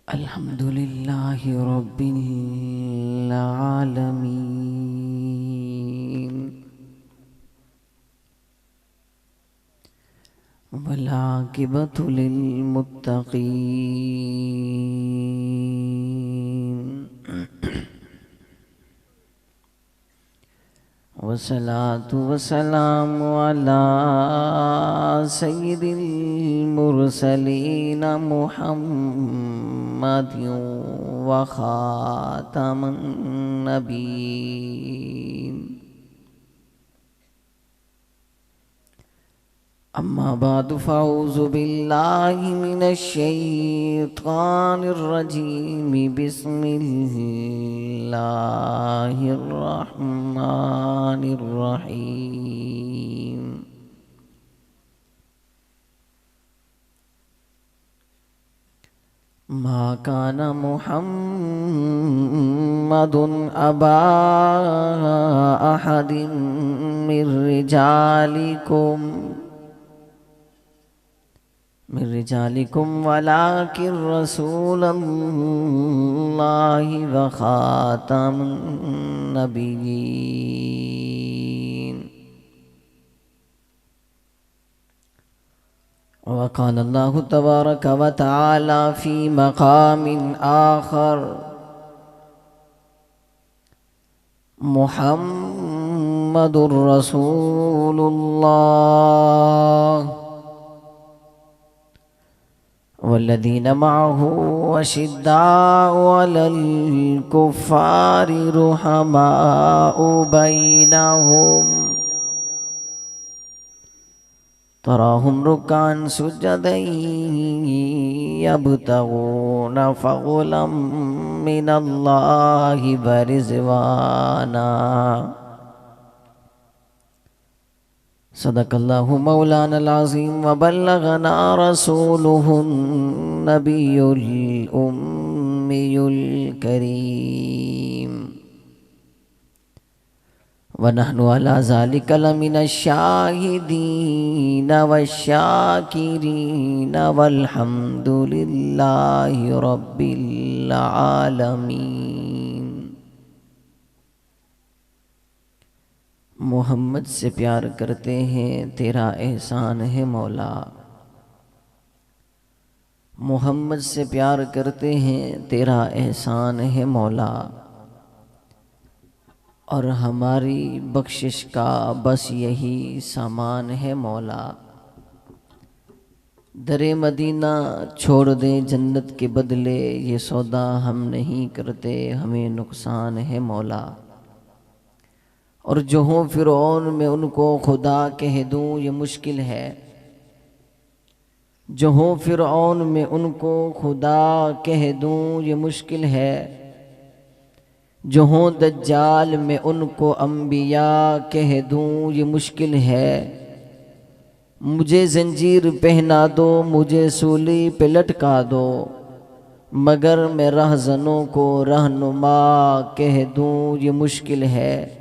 अल्हम्दुलिल्लाहि रब्बिल आलमीन वल आक़िबतु लिल मुत्तक़ीन वस्सलातु वस्सलामु अला सय्यिदिल मुरसलीन मुहम्मदिन व ख़ातमन नबीय्यीन। अम्मा बादु फ़अऊज़ु बिल्लाहि मिनश शैतानिर रजीम बिस्मिल्लाहिर रहमानिर रहीम। मा कान मुहम्मदुन अबा अहदिम मिर रिजालिकुम वलाकिर रसूलल्लाहि व खातमुन नबिय्यीन। वक़ाल अल्लाहु तबारक व तआला फ़ी मक़ामिन आख़र मुहम्मदुर रसूलुल्लाह वल्लज़ीन मअहु अशिद्दाउ अलल कुफ़्फ़ारि रुहमाउ बैनहुम तराहुम रुक्कान सुज्जदन यब्तगूना फ़ज़लन मिनल्लाहि व रिज़वाना। सदक़ल्लाहु मौलानल अज़ीम व बल्लगना रसूलुहुन नबियुल उम्मियुल करीम व नहनु अला ज़ालिका लमिनश शाहिदीन वश्शाकिरीन वल्हम्दुलिल्लाहि रब्बिल आलमीन। मोहम्मद से प्यार करते हैं तेरा एहसान है मौला। मोहम्मद से प्यार करते हैं तेरा एहसान है मौला। और हमारी बख्शिश का बस यही सामान है मौला। दरे मदीना छोड़ दें जन्नत के बदले, ये सौदा हम नहीं करते, हमें नुकसान है मौला। और जो हों फ़िरौन में उनको खुदा कह दूँ ये मुश्किल है। जो हों फ़िरौन में उनको खुदा कह दूँ ये मुश्किल है। जो हों दज्जाल में उनको अम्बिया कह दूँ ये मुश्किल है। मुझे जंजीर पहना दो, मुझे सूली पे लटका दो, मगर मैं रहज़नों को रहनुमा कह दूँ ये मुश्किल है।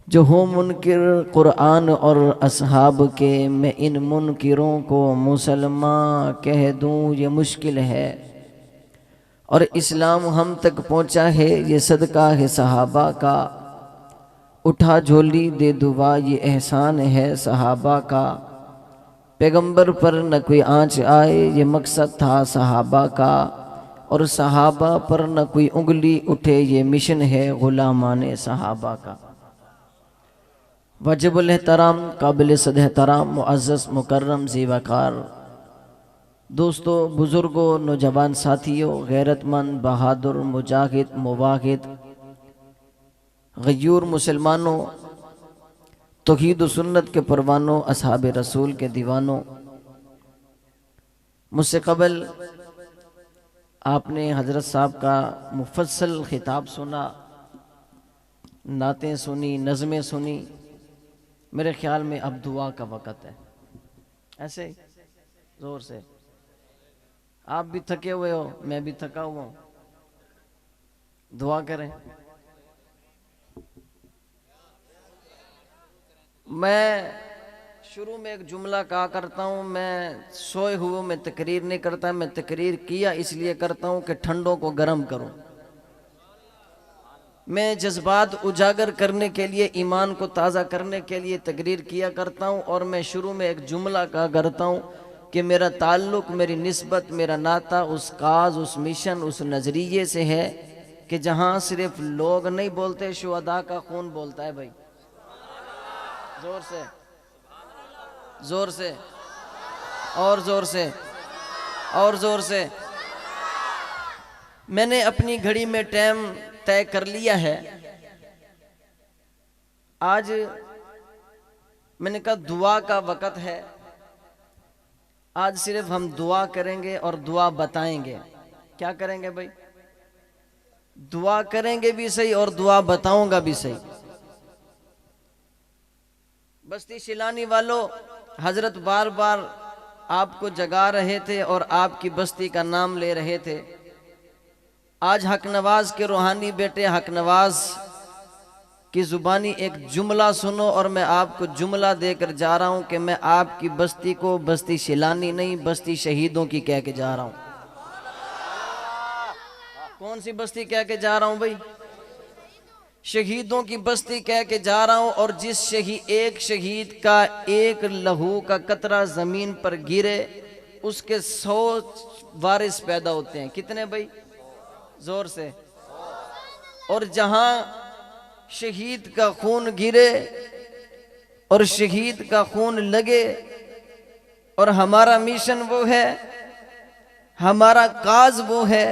जो हो मुनकिर क़ुरआन और असहाब के, मैं इन मुनकिरों को मुसलमान कह दूँ ये मुश्किल है। और इस्लाम हम तक पहुँचा है ये सदका है सहाबा का। उठा झोली दे दुआ ये एहसान है सहाबा का। पैगंबर पर न कोई आँच आए ये मकसद था सहाबा का। और सहाबा पर न कोई उंगली उठे ये मिशन है गुलामान सहाबा का। वाजिबुल एहतराम काबिल सद एहतराम मुअज़्ज़ज़ मुकर्रम ज़ी वक़ार दोस्तों, बुज़ुर्गों, नौजवान साथियों, गैरतमंद, बहादुर, मुजाहिद, मुवाहिद, गयूर मुसलमानों, तौहीद व सुन्नत के परवानों, असहाब रसूल के दीवानों, मुझसे क़बल आपने हज़रत साहब का मुफस्सल खिताब सुना, नातें सुनी, नज़में सुनी। मेरे ख्याल में अब दुआ का वक़्त है। ऐसे ज़ोर से, आप भी थके हुए हो, मैं भी थका हुआ हूँ, दुआ करें। मैं शुरू में एक जुमला कहा करता हूँ, मैं सोए हुए में तकरीर नहीं करता, मैं तकरीर किया इसलिए करता हूँ कि ठंडों को गर्म करूँ। मैं जज्बात उजागर करने के लिए, ईमान को ताज़ा करने के लिए तकरीर किया करता हूँ। और मैं शुरू में एक जुमला कहा करता हूँ कि मेरा ताल्लुक़, मेरी निस्बत, मेरा नाता उस काज, उस मिशन, उस नज़रिए से है कि जहाँ सिर्फ लोग नहीं बोलते, शुहदा का खून बोलता है। भाई जोर से, जोर से, और जोर से, और जोर से। मैंने अपनी घड़ी में टाइम तय कर लिया है। आज मैंने कहा दुआ का वक़्त है। आज सिर्फ हम दुआ करेंगे और दुआ बताएंगे। क्या करेंगे भाई? दुआ करेंगे भी सही और दुआ बताऊंगा भी सही। बस्ती शिलानी वालों, हजरत बार बार आपको जगा रहे थे और आपकी बस्ती का नाम ले रहे थे। आज हक नवाज के रूहानी बेटे हक नवाज की जुबानी एक जुमला सुनो और मैं आपको जुमला देकर जा रहा हूं कि मैं आपकी बस्ती को बस्ती शिलानी नहीं, बस्ती शहीदों की कह के जा रहा हूं। कौन सी बस्ती कह के जा रहा हूं भाई? शहीदों की बस्ती कह के जा रहा हूं। और जिस एक शहीद का एक लहू का कतरा जमीन पर गिरे, उसके 100 वारिस पैदा होते हैं। कितने भाई? जोर से। और जहां शहीद का खून गिरे और शहीद का खून लगे, और हमारा मिशन वो है, हमारा काज वो है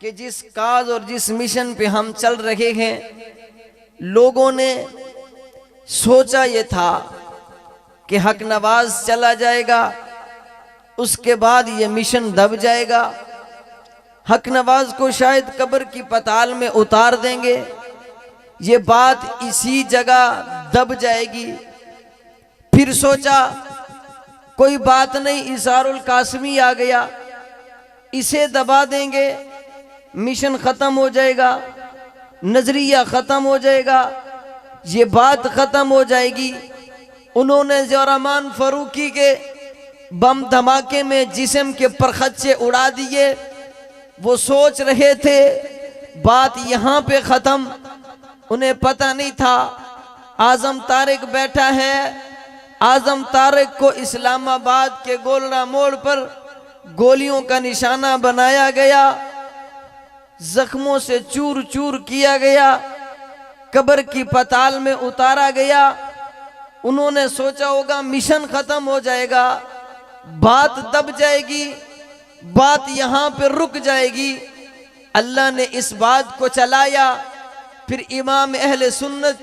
कि जिस काज और जिस मिशन पे हम चल रहे हैं, लोगों ने सोचा ये था कि हक नवाज चला जाएगा, उसके बाद ये मिशन दब जाएगा, हक नवाज को शायद कब्र की पताल में उतार देंगे, ये बात इसी जगह दब जाएगी। फिर सोचा कोई बात नहीं, इसारुल कासमी आ गया, इसे दबा देंगे, मिशन खत्म हो जाएगा, नजरिया खत्म हो जाएगा, ये बात खत्म हो जाएगी। उन्होंने जोरामान फारूकी के बम धमाके में जिस्म के परखच्चे उड़ा दिए। वो सोच रहे थे बात यहां पे खत्म, उन्हें पता नहीं था आजम तारिक बैठा है। आजम तारिक को इस्लामाबाद के गोलरा मोड़ पर गोलियों का निशाना बनाया गया, जख्मों से चूर चूर किया गया, कब्र की पताल में उतारा गया। उन्होंने सोचा होगा मिशन खत्म हो जाएगा, बात दब जाएगी, बात यहां पर रुक जाएगी। अल्लाह ने इस बात को चलाया। फिर इमाम अहले सुन्नत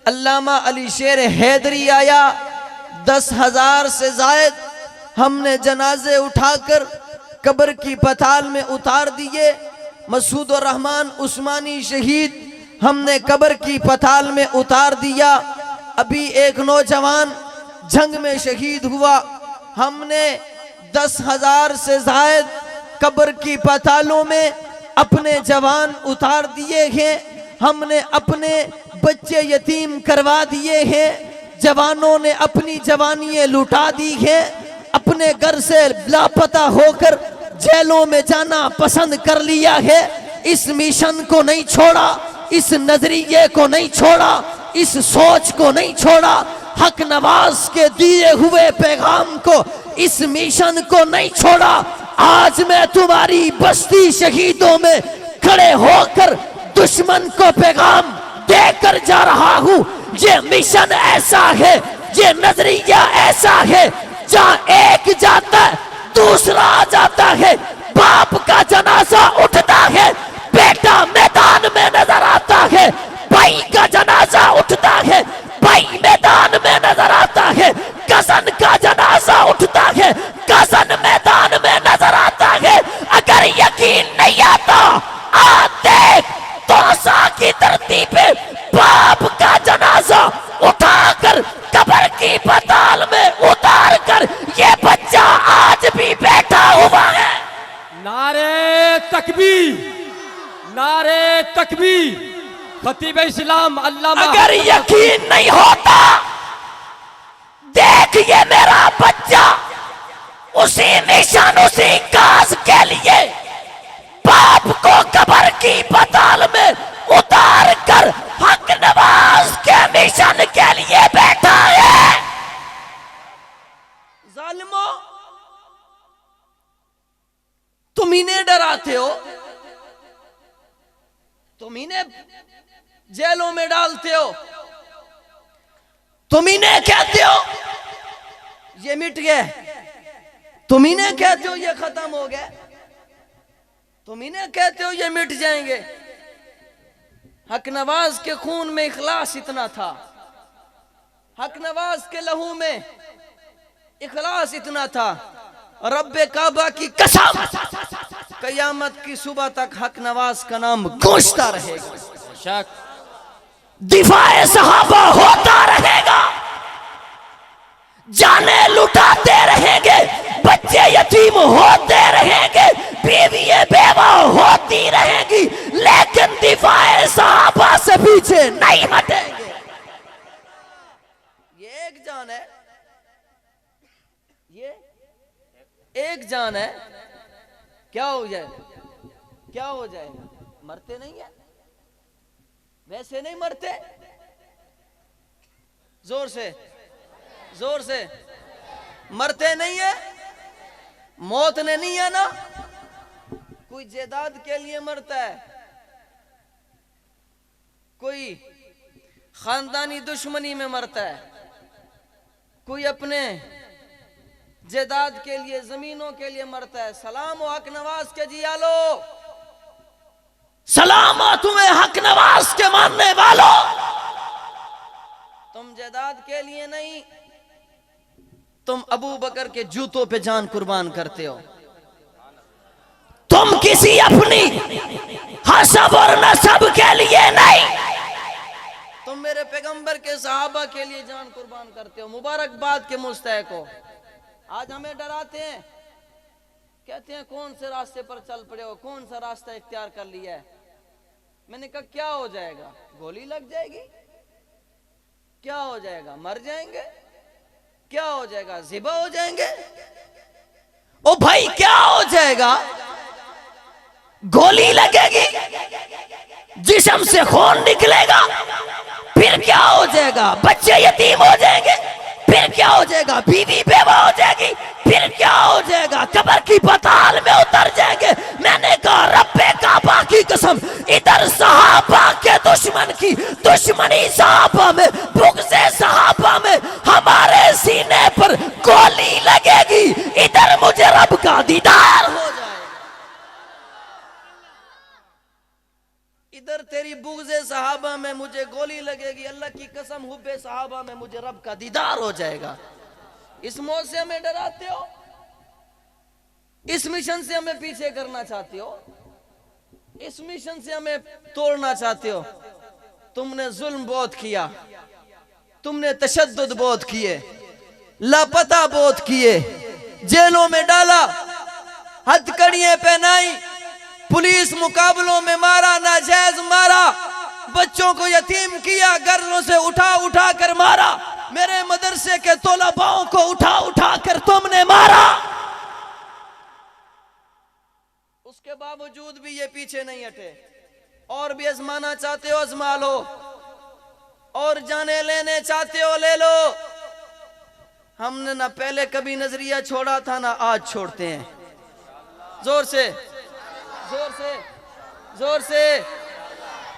अल्लामा अली शेर हैदरी आया। 10,000 से जायद हमने जनाजे उठाकर कब्र की पताल में उतार दिए। मसूद और रहमान उस्मानी शहीद हमने कब्र की पताल में उतार दिया। अभी एक नौजवान जंग में शहीद हुआ। हमने 10,000 से जायद कब्र की पतालों में अपने जवान उतार दिए हैं। हमने अपने बच्चे यतीम करवा दिए हैं। जवानों ने अपनी जवानियां लुटा दी है। अपने घर से लापता होकर जेलों में जाना पसंद कर लिया है। इस मिशन को नहीं छोड़ा, इस नजरिए को नहीं छोड़ा, इस सोच को नहीं छोड़ा, हक नवाज के दिए हुए पैगाम को, इस मिशन को नहीं छोड़ा। आज मैं तुम्हारी बस्ती शहीदों में खड़े होकर दुश्मन को पैगाम देकर जा रहा हूं। ये मिशन ऐसा है, ये नजरिया ऐसा है, जहां एक जाता है दूसरा आ जाता है। बाप का जनाजा उठता है, बेटा मैदान में नजर आता है। भाई का जनाजा उठता है, भाई मैदान में नजर आता है। कज़न का जनाजा उठता है, कज़न मैदान में नजर आता है। अगर यकीन नहीं आता, आ देख तोसा की धरती पे बाप का जनाजा उठाकर कब्र की पताल में उतार कर ये बच्चा आज भी बैठा हुआ है। नारे तकबीर, नारे तकबीर। खतीब इस्लाम अल्लामा, अगर यकीन नहीं होता ये मेरा बच्चा उसी मिशन उसी काज के लिए बाप को कब्र की पताल में उतार कर हक नवाज के मिशन के लिए बैठा है। जालिमो, तुम इन्हें डराते हो, तुम इन्हें जेलों में डालते हो, तुम इन्हें कहते हो ये मिट गए, तुम इन्हें कहते हो ये खत्म हो गए, तुम इन्हें कहते हो ये मिट जाएंगे। हक नवाज के खून में इखलास इतना था, हक नवाज के लहू में इखलास इतना था, रब्बे काबा की कसम कयामत की सुबह तक हक नवाज का नाम गूंजता रहेगा, दिफाए सहाबा होता रहेगा, जाने लुटाते रहेंगे, बच्चे यतीम होते रहेंगे, बीवियां बेवा होती रहेंगी, लेकिन दिफाए सहाबा से पीछे नहीं हटेंगे। ये एक जान है, ये एक जान है, क्या हो जाएगा, क्या हो जाएगा, मरते नहीं है, वैसे नहीं मरते, जोर से जोर से मरते नहीं है, मौत ने नहीं है ना, कोई जायदाद के लिए मरता है, कोई खानदानी दुश्मनी में मरता है, कोई अपने जायदाद के लिए जमीनों के लिए मरता है। सलाम हो हक नवाज के जियालो, सलाम हो तुम्हें हक नवाज के मानने वालों, तुम जायदाद के लिए नहीं, तुम अबू बकर के जूतों पे जान कुर्बान करते हो, तुम किसी अपनी हसब और नसब के लिए नहीं, तुम मेरे पैगंबर के सहाबा के लिए जान कुर्बान करते हो। मुबारकबाद के मुस्तहक हो। आज हमें डराते हैं, कहते हैं कौन से रास्ते पर चल पड़े हो, कौन सा रास्ता इख्तियार कर लिया है। मैंने कहा क्या हो जाएगा, गोली लग जाएगी, क्या हो जाएगा, मर जाएंगे, क्या हो जाएगा, ज़िबा हो जाएंगे, ओ भाई क्या हो जाएगा, गोली लगेगी, जिस्म से खून निकलेगा, फिर क्या हो जाएगा, बच्चे यतीम हो जाएंगे, फिर क्या हो जाएगा, बीवी बेवा हो जाएगी, फिर क्या हो जाएगा, कब्र की पताल में उतर जाएंगे। मैंने कहा रब्बे काबा की कसम, इधर सहाबा के दुश्मन की दुश्मनी सहाबा में, बुग़्ज़े सहाबा में हमारे सीने पर गोली लगेगी, इधर मुझे रब का दीदार हो जाएगा, इधर तेरी बुग़्ज़े सहाबा में मुझे गोली लगेगी, अल्लाह की कसम हुब्बे सहाबा में मुझे रब का दीदार हो जाएगा। इस मौत से हमें डराते हो, इस मिशन से हमें पीछे करना चाहते हो, इस मिशन से हमें तोड़ना चाहते हो। तुमने जुल्म बहुत किया, तुमने तशद्दुद बहुत किए, लापता बहुत किए, जेलों में डाला, हथकड़ियां पहनाई, पुलिस मुकाबलों में मारा, नाजायज मारा, बच्चों को यतीम किया, गर्लों से उठा उठा कर मारा, मेरे मदरसे के तोलबाओं को उठा उठा कर तुमने मारा। उसके बावजूद भी ये पीछे नहीं हटे, और भी आजमाना चाहते हो आजमा लो, और जाने लेने चाहते हो ले लो। हमने ना पहले कभी नजरिया छोड़ा था, ना आज छोड़ते हैं। जोर से जोर से जोर से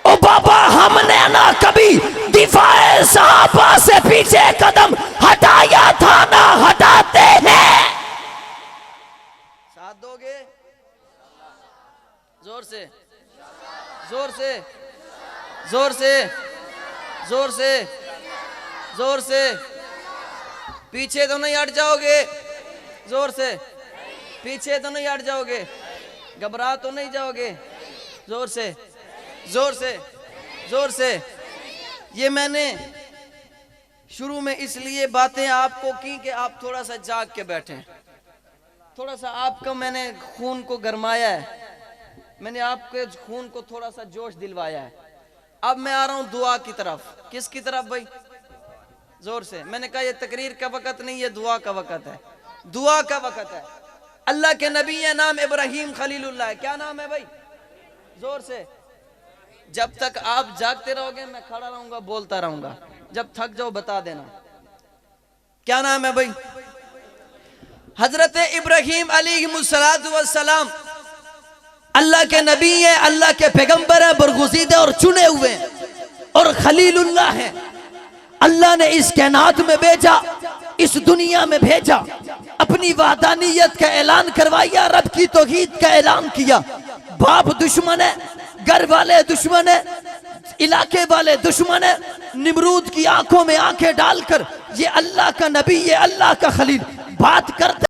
ओ बाबा, हमने ना कभी दिफाए सहाबा से पीछे कदम हटाया था, ना हटाते हैं। साथ दोगे? जोर से जोर से जोर से जोर से जोर से, पीछे तो नहीं हट जाओगे, जोर से, पीछे तो नहीं हट जाओगे, घबरा तो नहीं जाओगे, जोर से जोर से जोर से। ये मैंने शुरू में इसलिए बातें आपको की कि आप थोड़ा सा जाग के बैठें, थोड़ा सा आपका मैंने खून को गरमाया है, मैंने आपके खून को थोड़ा सा जोश दिलवाया है। अब मैं आ रहा हूं दुआ की तरफ। किसकी तरफ भाई? जोर से। मैंने कहा ये तकरीर का वक़्त नहीं, ये दुआ का वक़्त है, दुआ का वक़्त है। अल्लाह के नबी है, नाम इब्राहिम खलीलुल्लाह है। क्या नाम है भाई? जोर से। जब तक आप जागते रहोगे मैं खड़ा रहूंगा, बोलता रहूंगा, जब थक जाओ बता देना। क्या नाम है भाई? हजरत इब्राहिम अलैहिस्सलाम अल्लाह के नबी है, अल्लाह के पैगंबर है, बरगुज़ीदे और चुने हुए हैं और खलीलुल्लाह है। अल्लाह ने इस कायनात में भेजा, इस दुनिया में भेजा, अपनी वादानियत का ऐलान करवाया, रब की तौहीद का ऐलान किया। बाप दुश्मन है, घर वाले दुश्मन है, इलाके वाले दुश्मन है, निमरूद की आंखों में आंखें डालकर ये अल्लाह का नबी, ये अल्लाह का खलील बात करते